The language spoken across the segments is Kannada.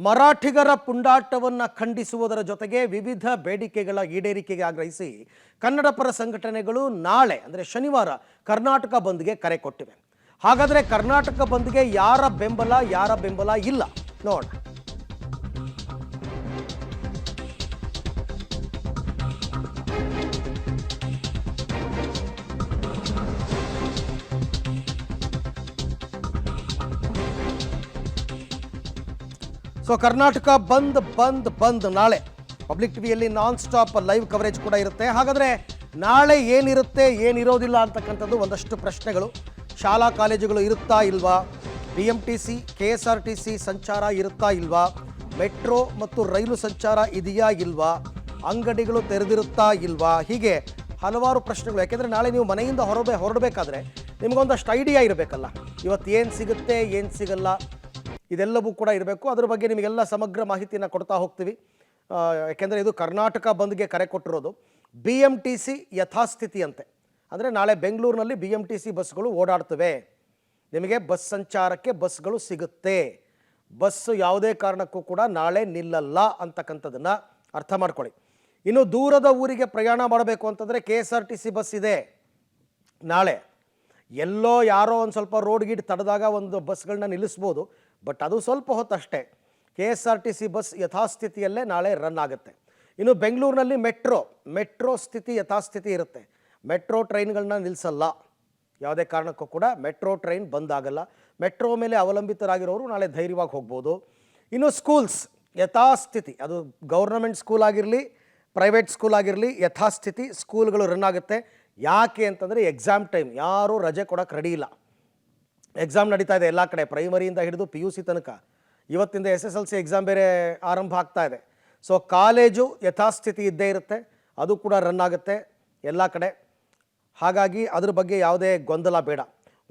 ಮರಾಠಿಗರ ಪುಂಡಾಟವನ್ನು ಖಂಡಿಸುವುದರ ಜೊತೆಗೆ ವಿವಿಧ ಬೇಡಿಕೆಗಳ ಈಡೇರಿಕೆಗೆ ಆಗ್ರಹಿಸಿ ಕನ್ನಡ ಪರ ಸಂಘಟನೆಗಳು ನಾಳೆ ಅಂದರೆ ಶನಿವಾರ ಕರ್ನಾಟಕ ಬಂದ್ಗೆ ಕರೆ ಕೊಟ್ಟಿವೆ. ಹಾಗಾದರೆ ಕರ್ನಾಟಕ ಬಂದ್ಗೆ ಯಾರ ಬೆಂಬಲ ಇಲ್ಲ ನೋಡೋಣ. ಸೊ ಕರ್ನಾಟಕ ಬಂದ್ ನಾಳೆ ಪಬ್ಲಿಕ್ ಟಿವಿಯಲ್ಲಿ ನಾನ್ ಸ್ಟಾಪ್ ಲೈವ್ ಕವರೇಜ್ ಕೂಡ ಇರುತ್ತೆ. ಹಾಗಾದರೆ ನಾಳೆ ಏನಿರುತ್ತೆ ಏನಿರೋದಿಲ್ಲ ಅಂತಕ್ಕಂಥದ್ದು ಒಂದಷ್ಟು ಪ್ರಶ್ನೆಗಳು. ಶಾಲಾ ಕಾಲೇಜುಗಳು ಇರುತ್ತಾ ಇಲ್ವಾ, BMTC KSRTC ಸಂಚಾರ ಇರುತ್ತಾ ಇಲ್ವಾ, ಮೆಟ್ರೋ ಮತ್ತು ರೈಲು ಸಂಚಾರ ಇದೆಯಾ ಇಲ್ವಾ, ಅಂಗಡಿಗಳು ತೆರೆದಿರುತ್ತಾ ಇಲ್ವಾ, ಹೀಗೆ ಹಲವಾರು ಪ್ರಶ್ನೆಗಳು. ಯಾಕೆಂದರೆ ನಾಳೆ ನೀವು ಮನೆಯಿಂದ ಹೊರಡಬೇಕಾದ್ರೆ ನಿಮಗೊಂದಷ್ಟು ಐಡಿಯಾ ಇರಬೇಕಲ್ಲ, ಇವತ್ತು ಏನು ಸಿಗುತ್ತೆ ಏನು ಸಿಗಲ್ಲ ಇದೆಲ್ಲವೂ ಕೂಡ ಇರಬೇಕು. ಅದ್ರ ಬಗ್ಗೆ ನಿಮಗೆಲ್ಲ ಸಮಗ್ರ ಮಾಹಿತಿಯನ್ನು ಕೊಡ್ತಾ ಹೋಗ್ತೀವಿ. ಯಾಕೆಂದರೆ ಇದು ಕರ್ನಾಟಕ ಬಂದ್ಗೆ ಕರೆ ಕೊಟ್ಟಿರೋದು. BMTC ಯಥಾಸ್ಥಿತಿ ಅಂತೆ, ಅಂದರೆ ನಾಳೆ ಬೆಂಗಳೂರಿನಲ್ಲಿ BMTC ಬಸ್ಗಳು ಓಡಾಡ್ತವೆ, ನಿಮಗೆ ಬಸ್ ಸಂಚಾರಕ್ಕೆ ಬಸ್ಗಳು ಸಿಗುತ್ತೆ, ಬಸ್ಸು ಯಾವುದೇ ಕಾರಣಕ್ಕೂ ಕೂಡ ನಾಳೆ ನಿಲ್ಲಲ್ಲ ಅಂತಕ್ಕಂಥದ್ದನ್ನು ಅರ್ಥ ಮಾಡ್ಕೊಳ್ಳಿ. ಇನ್ನು ದೂರದ ಊರಿಗೆ ಪ್ರಯಾಣ ಮಾಡಬೇಕು ಅಂತಂದರೆ KSRTC ಬಸ್ ಇದೆ ನಾಳೆ. ಎಲ್ಲೋ ಯಾರೋ ಒಂದು ಸ್ವಲ್ಪ ರೋಡ್ ಗೀಡ್ ತಡೆದಾಗ ಒಂದು ಬಸ್ಗಳನ್ನ ನಿಲ್ಲಿಸ್ಬೋದು, ಬಟ್ ಅದು ಸ್ವಲ್ಪ ಹೊತ್ತಷ್ಟೇ. KSRTC ಬಸ್ ಯಥಾಸ್ಥಿತಿಯಲ್ಲೇ ನಾಳೆ ರನ್ ಆಗುತ್ತೆ. ಇನ್ನು ಬೆಂಗಳೂರಿನಲ್ಲಿ ಮೆಟ್ರೋ ಸ್ಥಿತಿ ಯಥಾಸ್ಥಿತಿ ಇರುತ್ತೆ. ಮೆಟ್ರೋ ಟ್ರೈನ್ಗಳನ್ನ ನಿಲ್ಲಿಸಲ್ಲ, ಯಾವುದೇ ಕಾರಣಕ್ಕೂ ಕೂಡ ಮೆಟ್ರೋ ಟ್ರೈನ್ ಬಂದಾಗಲ್ಲ. ಮೆಟ್ರೋ ಮೇಲೆ ಅವಲಂಬಿತರಾಗಿರೋರು ನಾಳೆ ಧೈರ್ಯವಾಗಿ ಹೋಗ್ಬೋದು. ಇನ್ನು ಸ್ಕೂಲ್ಸ್ ಯಥಾಸ್ಥಿತಿ, ಅದು ಗೌರ್ನಮೆಂಟ್ ಸ್ಕೂಲ್ ಆಗಿರಲಿ ಪ್ರೈವೇಟ್ ಸ್ಕೂಲ್ ಆಗಿರಲಿ ಯಥಾಸ್ಥಿತಿ ಸ್ಕೂಲ್ಗಳು ರನ್ ಆಗುತ್ತೆ. ಯಾಕೆ ಅಂತಂದರೆ ಎಕ್ಸಾಮ್ ಟೈಮ್, ಯಾರೂ ರಜೆ ಕೊಡೋಕ್ಕೆ ರೆಡಿ ಇಲ್ಲ. ಎಕ್ಸಾಮ್ ನಡೀತಾ ಇದೆ ಎಲ್ಲ ಕಡೆ, ಪ್ರೈಮರಿಯಿಂದ ಹಿಡಿದು PUC ತನಕ. ಇವತ್ತಿಂದ SSLC ಎಕ್ಸಾಮ್ ಬೇರೆ ಆರಂಭ ಆಗ್ತಾ ಇದೆ. ಸೊ ಕಾಲೇಜು ಯಥಾಸ್ಥಿತಿ ಇದ್ದೇ ಇರುತ್ತೆ, ಅದು ಕೂಡ ರನ್ ಆಗುತ್ತೆ ಎಲ್ಲ ಕಡೆ. ಹಾಗಾಗಿ ಅದ್ರ ಬಗ್ಗೆ ಯಾವುದೇ ಗೊಂದಲ ಬೇಡ.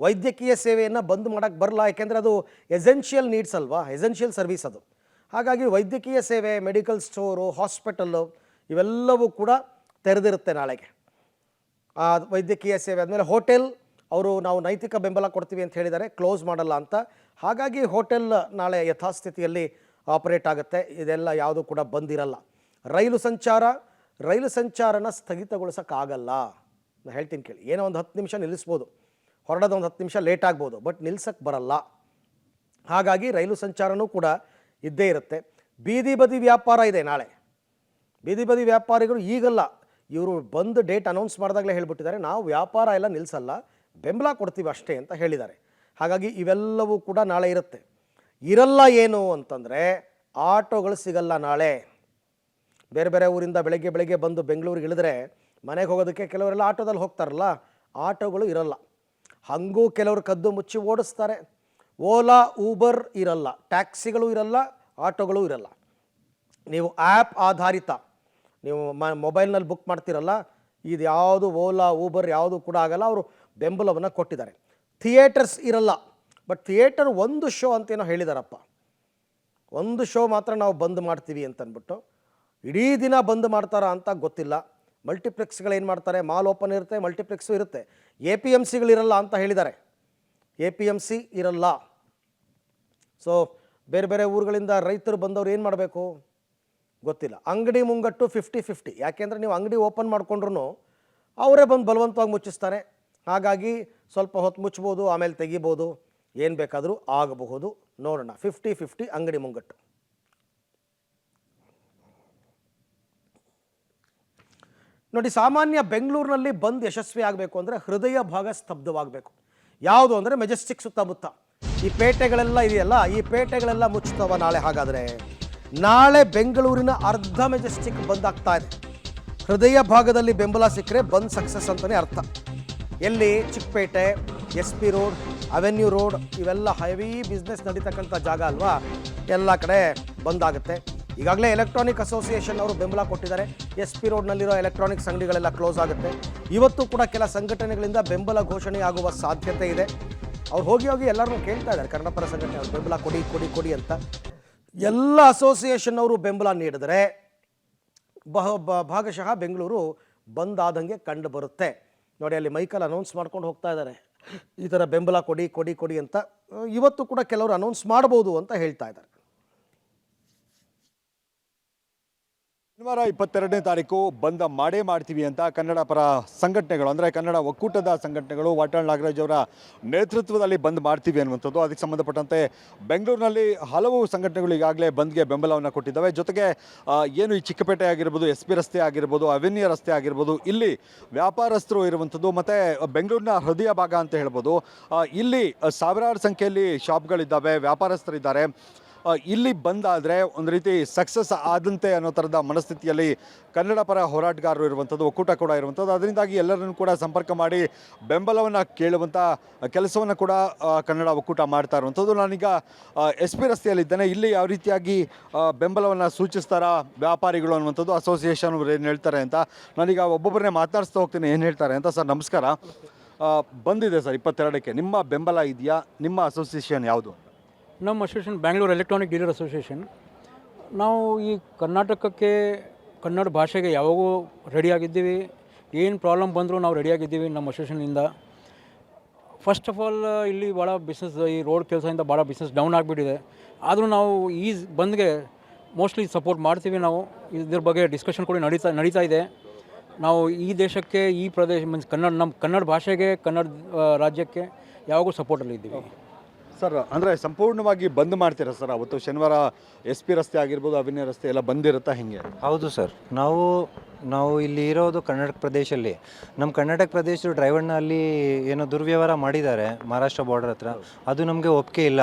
ವೈದ್ಯಕೀಯ ಸೇವೆಯನ್ನು ಬಂದ್ ಮಾಡೋಕ್ಕೆ ಬರಲ್ಲ, ಯಾಕೆಂದರೆ ಅದು ಎಸೆನ್ಷಿಯಲ್ ನೀಡ್ಸ್ ಅಲ್ವಾ, ಎಸೆನ್ಷಿಯಲ್ ಸರ್ವಿಸ್ ಅದು. ಹಾಗಾಗಿ ವೈದ್ಯಕೀಯ ಸೇವೆ, ಮೆಡಿಕಲ್ ಸ್ಟೋರು, ಹಾಸ್ಪಿಟಲ್ಲು ಇವೆಲ್ಲವೂ ಕೂಡ ತೆರೆದಿರುತ್ತೆ ನಾಳೆಗೆ. ಆ ವೈದ್ಯಕೀಯ ಸೇವೆ ಆದಮೇಲೆ ಹೋಟೆಲ್ ಅವರು ನಾವು ನೈತಿಕ ಬೆಂಬಲ ಕೊಡ್ತೀವಿ ಅಂತ ಹೇಳಿದ್ದಾರೆ, ಕ್ಲೋಸ್ ಮಾಡಲ್ಲ ಅಂತ. ಹಾಗಾಗಿ ಹೋಟೆಲ್ ನಾಳೆ ಯಥಾಸ್ಥಿತಿಯಲ್ಲಿ ಆಪರೇಟ್ ಆಗುತ್ತೆ, ಇದೆಲ್ಲ ಯಾವುದು ಕೂಡ ಬಂದಿರಲ್ಲ. ರೈಲು ಸಂಚಾರನ ಸ್ಥಗಿತಗೊಳಿಸೋಕ್ಕಾಗಲ್ಲ. ನಾನು ಹೇಳ್ತೀನಿ ಕೇಳಿ, ಏನೋ ಒಂದು 10 ನಿಮಿಷ ನಿಲ್ಲಿಸ್ಬೋದು, ಹೊರಡೋದು ಒಂದು 10 ನಿಮಿಷ ಲೇಟ್ ಆಗ್ಬೋದು, ಬಟ್ ನಿಲ್ಸಕ್ಕೆ ಬರಲ್ಲ. ಹಾಗಾಗಿ ರೈಲು ಸಂಚಾರನೂ ಕೂಡ ಇದ್ದೇ ಇರುತ್ತೆ. ಬೀದಿ ಬದಿ ವ್ಯಾಪಾರ ಇದೆ ನಾಳೆ. ಬೀದಿ ಬದಿ ವ್ಯಾಪಾರಿಗಳು ಈಗಲ್ಲ, ಇವರು ಬಂದು ಡೇಟ್ ಅನೌನ್ಸ್ ಮಾಡಿದಾಗಲೇ ಹೇಳಿಬಿಟ್ಟಿದ್ದಾರೆ, ನಾವು ವ್ಯಾಪಾರ ಎಲ್ಲ ನಿಲ್ಲಿಸಲ್ಲ, ಬೆಂಬಲ ಕೊಡ್ತೀವಿ ಅಷ್ಟೇ ಅಂತ ಹೇಳಿದ್ದಾರೆ. ಹಾಗಾಗಿ ಇವೆಲ್ಲವೂ ಕೂಡ ನಾಳೆ ಇರುತ್ತೆ. ಇರಲ್ಲ ಏನು ಅಂತಂದರೆ ಆಟೋಗಳು ಸಿಗಲ್ಲ ನಾಳೆ. ಬೇರೆ ಬೇರೆ ಊರಿಂದ ಬೆಳಗ್ಗೆ ಬಂದು ಬೆಂಗಳೂರಿಗೆ ಇಳಿದ್ರೆ ಮನೆಗೆ ಹೋಗೋದಕ್ಕೆ ಕೆಲವರೆಲ್ಲ ಆಟೋದಲ್ಲಿ ಹೋಗ್ತಾರಲ್ಲ, ಆಟೋಗಳು ಇರಲ್ಲ. ಹಾಗೂ ಕೆಲವರು ಕದ್ದು ಮುಚ್ಚಿ ಓಡಿಸ್ತಾರೆ. ಓಲಾ ಊಬರ್ ಇರಲ್ಲ, ಟ್ಯಾಕ್ಸಿಗಳು ಇರಲ್ಲ, ಆಟೋಗಳು ಇರಲ್ಲ. ನೀವು ಆ್ಯಪ್ ಆಧಾರಿತ ನೀವು ಮೊಬೈಲ್ನಲ್ಲಿ ಬುಕ್ ಮಾಡ್ತೀರಲ್ಲ, ಇದು ಯಾವುದು ಓಲಾ ಊಬರ್ ಯಾವುದು ಕೂಡ ಆಗಲ್ಲ, ಅವರು ಬೆಂಬಲವನ್ನು ಕೊಟ್ಟಿದ್ದಾರೆ. ಥಿಯೇಟರ್ಸ್ ಇರಲ್ಲ, ಬಟ್ ಥಿಯೇಟರ್ ಒಂದು ಶೋ ಅಂತೇನೋ ಹೇಳಿದಾರಪ್ಪ, ಒಂದು ಶೋ ಮಾತ್ರ ನಾವು ಬಂದ್ ಮಾಡ್ತೀವಿ ಅಂತಂದ್ಬಿಟ್ಟು. ಇಡೀ ದಿನ ಬಂದ್ ಮಾಡ್ತಾರಾ ಅಂತ ಗೊತ್ತಿಲ್ಲ. ಮಲ್ಟಿಪ್ಲೆಕ್ಸ್ಗಳೇನು ಮಾಡ್ತಾರೆ, ಮಾಲ್ ಓಪನ್ ಇರುತ್ತೆ, ಮಲ್ಟಿಪ್ಲೆಕ್ಸು ಇರುತ್ತೆ. APMCಗಳಿರಲ್ಲ ಅಂತ ಹೇಳಿದ್ದಾರೆ, APMC ಇರಲ್ಲ. ಸೊ ಬೇರೆ ಬೇರೆ ಊರುಗಳಿಂದ ರೈತರು ಬಂದವರು ಏನು ಮಾಡಬೇಕು ಗೊತ್ತಿಲ್ಲ. ಅಂಗಡಿ ಮುಂಗಟ್ಟು 50-50, ಯಾಕೆಂದರೆ ನೀವು ಅಂಗಡಿ ಓಪನ್ ಮಾಡಿಕೊಂಡ್ರು ಅವರೇ ಬಂದು ಬಲವಂತವಾಗಿ ಮುಚ್ಚಿಸ್ತಾರೆ. ಹಾಗಾಗಿ ಸ್ವಲ್ಪ ಹೊತ್ತು ಮುಚ್ಬೋದು, ಆಮೇಲೆ ತೆಗಿಬೋದು, ಏನು ಬೇಕಾದರೂ ಆಗಬಹುದು. ನೋಡೋಣ, 50-50 ಅಂಗಡಿ ಮುಂಗಟ್ಟು. ನೋಡಿ, ಸಾಮಾನ್ಯ ಬೆಂಗಳೂರಿನಲ್ಲಿ ಬಂದ್ ಯಶಸ್ವಿ ಆಗಬೇಕು ಅಂದರೆ ಹೃದಯ ಭಾಗ ಸ್ತಬ್ಧವಾಗಬೇಕು. ಯಾವುದು ಅಂದರೆ ಮೆಜೆಸ್ಟಿಕ್ ಸುತ್ತಮುತ್ತ ಈ ಪೇಟೆಗಳೆಲ್ಲ ಇದೆಯಲ್ಲ, ಈ ಪೇಟೆಗಳೆಲ್ಲ ಮುಚ್ಚುತ್ತವ ನಾಳೆ. ಹಾಗಾದರೆ ನಾಳೆ ಬೆಂಗಳೂರಿನ ಅರ್ಧ ಮೆಜೆಸ್ಟಿಕ್ ಬಂದ್ ಆಗ್ತಾ ಇದೆ. ಹೃದಯ ಭಾಗದಲ್ಲಿ ಬೆಂಬಲ ಸಿಕ್ಕರೆ ಬಂದ್ ಸಕ್ಸಸ್ ಅಂತಲೇ ಅರ್ಥ. ಎಲ್ಲಿ? Chickpete, SP road, avenue road, ಇವೆಲ್ಲ ಹೆವಿ ಬಿಸ್ನೆಸ್ ನಡೀತಕ್ಕಂಥ ಜಾಗ ಅಲ್ವಾ, ಎಲ್ಲ ಕಡೆ ಬಂದಾಗುತ್ತೆ. ಈಗಾಗಲೇ ಎಲೆಕ್ಟ್ರಾನಿಕ್ ಅಸೋಸಿಯೇಷನ್ ಅವರು ಬೆಂಬಲ ಕೊಟ್ಟಿದ್ದಾರೆ. SP ರೋಡ್ನಲ್ಲಿರೋ ಎಲೆಕ್ಟ್ರಾನಿಕ್ಸ್ ಅಂಗಡಿಗಳೆಲ್ಲ ಕ್ಲೋಸ್ ಆಗುತ್ತೆ. ಇವತ್ತು ಕೂಡ ಕೆಲ ಸಂಘಟನೆಗಳಿಂದ ಬೆಂಬಲ ಘೋಷಣೆ ಆಗುವ ಸಾಧ್ಯತೆ ಇದೆ. ಅವ್ರು ಹೋಗಿ ಎಲ್ಲರೂ ಕೇಳ್ತಾ ಇದ್ದಾರೆ, ಕನ್ನಡ ಪರ ಸಂಘಟನೆ ಅವ್ರು ಬೆಂಬಲ ಕೊಡಿ ಅಂತ. ಎಲ್ಲ ಅಸೋಸಿಯೇಷನ್ ಅವರು ಬೆಂಬಲ ನೀಡಿದರೆ ಭಾಗಶಃ ಬೆಂಗಳೂರು ಬಂದ್ ಆದಂಗೆ ಕಂಡು ಬರುತ್ತೆ. ನೋಡಿ, ಅಲ್ಲಿ ಮೈಕಲ್ ಅನೌನ್ಸ್ ಮಾಡ್ಕೊಂಡು ಹೋಗ್ತಾ ಇದ್ದಾರೆ, ಈ ಥರ ಬೆಂಬಲ ಕೊಡಿ ಅಂತ. ಇವತ್ತು ಕೂಡ ಕೆಲವರು ಅನೌನ್ಸ್ ಮಾಡ್ಬೋದು ಅಂತ ಹೇಳ್ತಾ ಇದ್ದಾರೆ. ಶನಿವಾರ 22ನೇ ತಾರೀಕು ಬಂದ್ ಮಾಡೇ ಮಾಡ್ತೀವಿ ಅಂತ ಕನ್ನಡ ಪರ ಸಂಘಟನೆಗಳು ಅಂದರೆ ಕನ್ನಡ ಒಕ್ಕೂಟದ ಸಂಘಟನೆಗಳು ವಾಟಾಳ್ ನಾಗರಾಜ್ ಅವರ ನೇತೃತ್ವದಲ್ಲಿ ಬಂದ್ ಮಾಡ್ತೀವಿ ಅನ್ನುವಂಥದ್ದು. ಅದಕ್ಕೆ ಸಂಬಂಧಪಟ್ಟಂತೆ ಬೆಂಗಳೂರಿನಲ್ಲಿ ಹಲವು ಸಂಘಟನೆಗಳು ಈಗಾಗಲೇ ಬಂದ್ಗೆ ಬೆಂಬಲವನ್ನು ಕೊಟ್ಟಿದ್ದಾವೆ. ಜೊತೆಗೆ ಏನು ಈ ಚಿಕ್ಕಪೇಟೆ ಆಗಿರ್ಬೋದು, ಎಸ್ ಪಿ ರಸ್ತೆ ಆಗಿರ್ಬೋದು, ಅವೆನ್ಯೂ ರಸ್ತೆ ಆಗಿರ್ಬೋದು, ಇಲ್ಲಿ ವ್ಯಾಪಾರಸ್ಥರು ಇರುವಂಥದ್ದು ಮತ್ತು ಬೆಂಗಳೂರಿನ ಹೃದಯ ಭಾಗ ಅಂತ ಹೇಳ್ಬೋದು. ಇಲ್ಲಿ ಸಾವಿರಾರು ಸಂಖ್ಯೆಯಲ್ಲಿ ಶಾಪ್ಗಳಿದ್ದಾವೆ, ವ್ಯಾಪಾರಸ್ಥರಿದ್ದಾರೆ. ಇಲ್ಲಿ ಬಂದಾದರೆ ಒಂದು ರೀತಿ ಸಕ್ಸಸ್ ಆದಂತೆ ಅನ್ನೋ ಥರದ ಮನಸ್ಥಿತಿಯಲ್ಲಿ ಕನ್ನಡ ಪರ ಹೋರಾಟಗಾರರು ಇರುವಂಥದ್ದು, ಒಕ್ಕೂಟ ಕೂಡ ಇರುವಂಥದ್ದು. ಅದರಿಂದಾಗಿ ಎಲ್ಲರನ್ನು ಕೂಡ ಸಂಪರ್ಕ ಮಾಡಿ ಬೆಂಬಲವನ್ನು ಕೇಳುವಂಥ ಕೆಲಸವನ್ನು ಕೂಡ ಕನ್ನಡ ಒಕ್ಕೂಟ ಮಾಡ್ತಾ ಇರುವಂಥದ್ದು. ನಾನೀಗ ಎಸ್ ಪಿ ರಸ್ತೆಯಲ್ಲಿದ್ದೇನೆ. ಇಲ್ಲಿ ಯಾವ ರೀತಿಯಾಗಿ ಬೆಂಬಲವನ್ನು ಸೂಚಿಸ್ತಾರಾ ವ್ಯಾಪಾರಿಗಳು ಅನ್ನುವಂಥದ್ದು, ಅಸೋಸಿಯೇಷನ್ ಅವರು ಏನು ಹೇಳ್ತಾರೆ ಅಂತ ನಾನೀಗ ಒಬ್ಬೊಬ್ಬರನ್ನೇ ಮಾತನಾಡಿಸ್ತಾ ಹೋಗ್ತೀನಿ ಏನು ಹೇಳ್ತಾರೆ ಅಂತ. ಸರ್ ನಮಸ್ಕಾರ. ಬಂದಿದೆ ಸರ್ 22ಕ್ಕೆ, ನಿಮ್ಮ ಬೆಂಬಲ ಇದೆಯಾ? ನಿಮ್ಮ ಅಸೋಸಿಯೇಷನ್ ಯಾವುದು? ನಮ್ಮ association Bangalore electronic dealer association. ನಾವು ಈ ಕರ್ನಾಟಕಕ್ಕೆ ಕನ್ನಡ ಭಾಷೆಗೆ ಯಾವಾಗೂ ರೆಡಿಯಾಗಿದ್ದೀವಿ. ಏನು ಪ್ರಾಬ್ಲಮ್ ಬಂದರೂ ನಾವು ರೆಡಿಯಾಗಿದ್ದೀವಿ ನಮ್ಮ ಅಸೋಸಿಯೇಷನಿಂದ. ಫಸ್ಟ್ ಆಫ್ ಆಲ್ ಇಲ್ಲಿ ಭಾಳ ಬಿಸ್ನೆಸ್, ಈ ರೋಡ್ ಕೆಲಸದಿಂದ ಭಾಳ ಬಿಸ್ನೆಸ್ ಡೌನ್ ಆಗಿಬಿಟ್ಟಿದೆ. ಆದರೂ ನಾವು ಈ ಬಂದ್ಗೆ ಮೋಸ್ಟ್ಲಿ ಸಪೋರ್ಟ್ ಮಾಡ್ತೀವಿ. ನಾವು ಇದ್ರ ಬಗ್ಗೆ ಡಿಸ್ಕಷನ್ ಕೂಡ ನಡೀತಾ ಇದೆ. ನಾವು ಈ ದೇಶಕ್ಕೆ, ಈ ಪ್ರದೇಶ ಮೀನ್ಸ್ ನಮ್ಮ ಕನ್ನಡ ಭಾಷೆಗೆ, ಕನ್ನಡ ರಾಜ್ಯಕ್ಕೆ ಯಾವಾಗೂ ಸಪೋರ್ಟಲ್ಲಿ ಇದ್ದೀವಿ. ಸರ್ ಅಂದರೆ ಸಂಪೂರ್ಣವಾಗಿ ಬಂದ್ ಮಾಡ್ತೀರಾ ಸರ್? ಅವತ್ತು ಶನಿವಾರ ಎಸ್ ಪಿ ರಸ್ತೆ ಆಗಿರ್ಬೋದು, ಅವೆನ್ಯೂ ರಸ್ತೆ ಎಲ್ಲ ಬಂದಿರುತ್ತಾ ಹಿಂಗೆ? ಹೌದು ಸರ್. ನಾವು ಇಲ್ಲಿ ಇರೋದು ಕರ್ನಾಟಕ ಪ್ರದೇಶದಲ್ಲಿ. ನಮ್ಮ ಕರ್ನಾಟಕ ಪ್ರದೇಶದ ಡ್ರೈವರ್ನಲ್ಲಿ ಏನೋ ದುರ್ವ್ಯವಹಾರ ಮಾಡಿದ್ದಾರೆ ಮಹಾರಾಷ್ಟ್ರ ಬಾರ್ಡರ್ ಹತ್ರ. ಅದು ನಮಗೆ ಒಪ್ಪಿಗೆ ಇಲ್ಲ.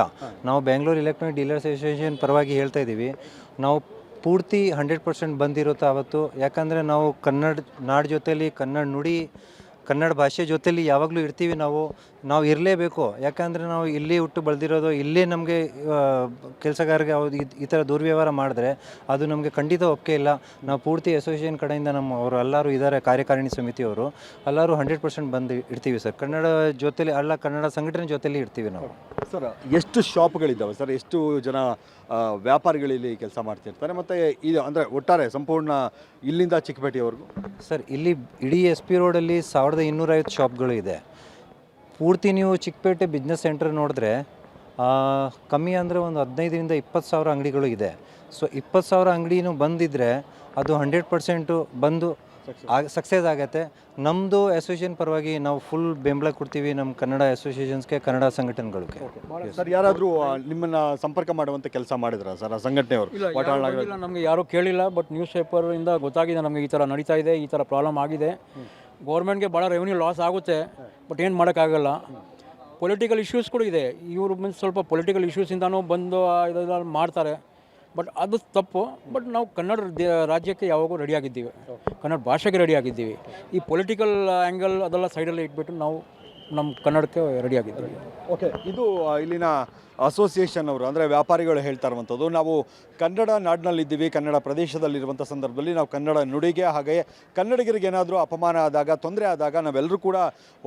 ನಾವು ಬೆಂಗಳೂರು ಎಲೆಕ್ಟ್ರಾನಿಕ್ ಡೀಲರ್ಸ್ ಅಸೋಸಿಯೇಷನ್ ಪರವಾಗಿ ಹೇಳ್ತಾ ಇದ್ದೀವಿ. ನಾವು ಪೂರ್ತಿ 100% ಬಂದಿರುತ್ತೆ ಆವತ್ತು. ಯಾಕಂದರೆ ನಾವು ಕನ್ನಡ ನಾಡು ಜೊತೆಯಲ್ಲಿ, ಕನ್ನಡ ನುಡಿ, ಕನ್ನಡ ಭಾಷೆ ಜೊತೆಲಿ ಯಾವಾಗಲೂ ಇರ್ತೀವಿ. ನಾವು ಇರಲೇಬೇಕು. ಯಾಕಂದರೆ ನಾವು ಇಲ್ಲಿ ಹುಟ್ಟು ಬೆಳೆದಿರೋದು, ಇಲ್ಲೇ ನಮಗೆ ಕೆಲಸಗಾರರಿಗೆ ಈ ಥರ ದುರ್ವ್ಯವಹಾರ ಮಾಡಿದ್ರೆ ಅದು ನಮಗೆ ಖಂಡಿತ ಒಪ್ಪಿಗೆ ಇಲ್ಲ. ನಾವು ಪೂರ್ತಿ ಅಸೋಸಿಯೇಷನ್ ಕಡೆಯಿಂದ ಅವರು ಎಲ್ಲರೂ ಇದ್ದಾರೆ, ಕಾರ್ಯಕಾರಿಣಿ ಸಮಿತಿಯವರು ಎಲ್ಲರೂ 100% ಬಂದು ಇರ್ತೀವಿ ಸರ್. ಕನ್ನಡ ಜೊತೆಲಿ ಕನ್ನಡ ಸಂಘಟನೆ ಜೊತೆಲಿ ಇರ್ತೀವಿ ನಾವು. ಸರ್ ಎಷ್ಟು ಶಾಪ್ಗಳಿದ್ದಾವೆ ಸರ್? ಎಷ್ಟು ಜನ ವ್ಯಾಪಾರಿಗಳಲ್ಲಿ ಕೆಲಸ ಮಾಡ್ತಿರ್ತಾರೆ? ಮತ್ತು ಇದು ಅಂದರೆ ಒಟ್ಟಾರೆ ಸಂಪೂರ್ಣ ಇಲ್ಲಿಂದ ಚಿಕ್ಕಪೇಟೆಯವರೆಗೂ? ಸರ್ ಇಲ್ಲಿ ಇಡೀ ಎಸ್ ಪಿ ರೋಡಲ್ಲಿ 1250 ಶಾಪ್ಗಳು ಇದೆ. ಪೂರ್ತಿ ನೀವು ಚಿಕ್ಕಪೇಟೆ ಬಿಸ್ನೆಸ್ ಸೆಂಟರ್ ನೋಡಿದ್ರೆ ಕಮ್ಮಿ ಅಂದರೆ ಒಂದು 15ರಿಂದ 20 ಸಾವಿರ ಅಂಗಡಿಗಳು ಇದೆ. ಸೊ 20 ಸಾವಿರ ಅಂಗಡಿನೂ ಬಂದಿದ್ದರೆ ಅದು 100% ಬಂದು ಸಕ್ಸಸ್ ಆಗುತ್ತೆ. ನಮ್ಮದು ಅಸೋಸಿಯೇಷನ್ ಪರವಾಗಿ ನಾವು ಫುಲ್ ಬೆಂಬಲ ಕೊಡ್ತೀವಿ ನಮ್ಮ ಕನ್ನಡ ಅಸೋಸಿಯೇಷನ್ಸ್ಗೆ, ಕನ್ನಡ ಸಂಘಟನೆಗಳಿಗೆ. ಸರ್ ಯಾರಾದರೂ ನಿಮ್ಮನ್ನು ಸಂಪರ್ಕ ಮಾಡುವಂಥ ಕೆಲಸ ಮಾಡಿದ್ರ ಸರ್ ಆ ಸಂಘಟನೆಯವರು? ಇಲ್ಲ, ನಮಗೆ ಯಾರೂ ಕೇಳಿಲ್ಲ. ಬಟ್ ನ್ಯೂಸ್ ಪೇಪರಿಂದ ಗೊತ್ತಾಗಿದೆ ನಮಗೆ ಈ ಥರ ನಡೀತಾ ಇದೆ, ಈ ಥರ ಪ್ರಾಬ್ಲಮ್ ಆಗಿದೆ. ಗೌರ್ಮೆಂಟ್ಗೆ ಭಾಳ ರೆವೆನ್ಯೂ ಲಾಸ್ ಆಗುತ್ತೆ. ಬಟ್ ಏನು ಮಾಡೋಕ್ಕಾಗಲ್ಲ. ಪೊಲಿಟಿಕಲ್ ಇಶ್ಯೂಸ್ ಕೂಡ ಇದೆ. ಇವರು ಮೀನ್ಸ್ ಸ್ವಲ್ಪ ಪೊಲಿಟಿಕಲ್ ಇಶ್ಯೂಸಿಂದನೂ ಬಂದು ಇದೆಲ್ಲ ಮಾಡ್ತಾರೆ. ಬಟ್ ಅದು ತಪ್ಪು. ಬಟ್ ನಾವು ಕನ್ನಡ ರಾಜ್ಯಕ್ಕೆ ಯಾವಾಗೂ ರೆಡಿಯಾಗಿದ್ದೀವಿ, ಕನ್ನಡ ಭಾಷೆಗೆ ರೆಡಿಯಾಗಿದ್ದೀವಿ. ಈ ಪೊಲಿಟಿಕಲ್ ಆ್ಯಂಗಲ್ ಅದೆಲ್ಲ ಸೈಡಲ್ಲಿ ಇಟ್ಬಿಟ್ಟು ನಾವು ನಮ್ಮ ಕನ್ನಡಕ್ಕೆ ರೆಡಿಯಾಗಿದ್ದೀವಿ. ಓಕೆ, ಇದು ಇಲ್ಲಿನ ಅಸೋಸಿಯೇಷನ್ ಅವರು ಅಂದರೆ ವ್ಯಾಪಾರಿಗಳು ಹೇಳ್ತಾ ಇರುವಂಥದ್ದು. ನಾವು ಕನ್ನಡ ನಾಡಿನಲ್ಲಿದ್ದೀವಿ, ಕನ್ನಡ ಪ್ರದೇಶದಲ್ಲಿರುವಂಥ ಸಂದರ್ಭದಲ್ಲಿ ನಾವು ಕನ್ನಡ ನುಡಿಗೆ ಹಾಗೆ ಕನ್ನಡಿಗರಿಗೆ ಏನಾದರೂ ಅಪಮಾನ ಆದಾಗ, ತೊಂದರೆ ಆದಾಗ ನಾವೆಲ್ಲರೂ ಕೂಡ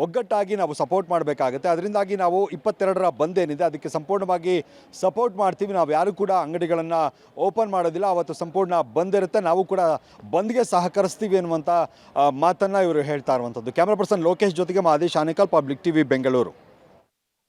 ಒಗ್ಗಟ್ಟಾಗಿ ನಾವು ಸಪೋರ್ಟ್ ಮಾಡಬೇಕಾಗುತ್ತೆ. ಅದರಿಂದಾಗಿ ನಾವು 22ರ ಬಂದ್ ಏನಿದೆ ಅದಕ್ಕೆ ಸಂಪೂರ್ಣವಾಗಿ ಸಪೋರ್ಟ್ ಮಾಡ್ತೀವಿ. ನಾವು ಯಾರು ಕೂಡ ಅಂಗಡಿಗಳನ್ನು ಓಪನ್ ಮಾಡೋದಿಲ್ಲ. ಅವತ್ತು ಸಂಪೂರ್ಣ ಬಂದ್ ಇರುತ್ತೆ. ನಾವು ಕೂಡ ಬಂದ್ಗೆ ಸಹಕರಿಸ್ತೀವಿ ಅನ್ನುವಂಥ ಮಾತನ್ನು ಇವರು ಹೇಳ್ತಾ ಇರುವಂಥದ್ದು. ಕ್ಯಾಮ್ರಾ ಪರ್ಸನ್ ಲೋಕೇಶ್ ಜೊತೆಗೆ ಮಹದೇಶ್ ಆನೇಕಲ್, ಪಬ್ಲಿಕ್ ಟಿವಿ ಬೆಂಗಳೂರು.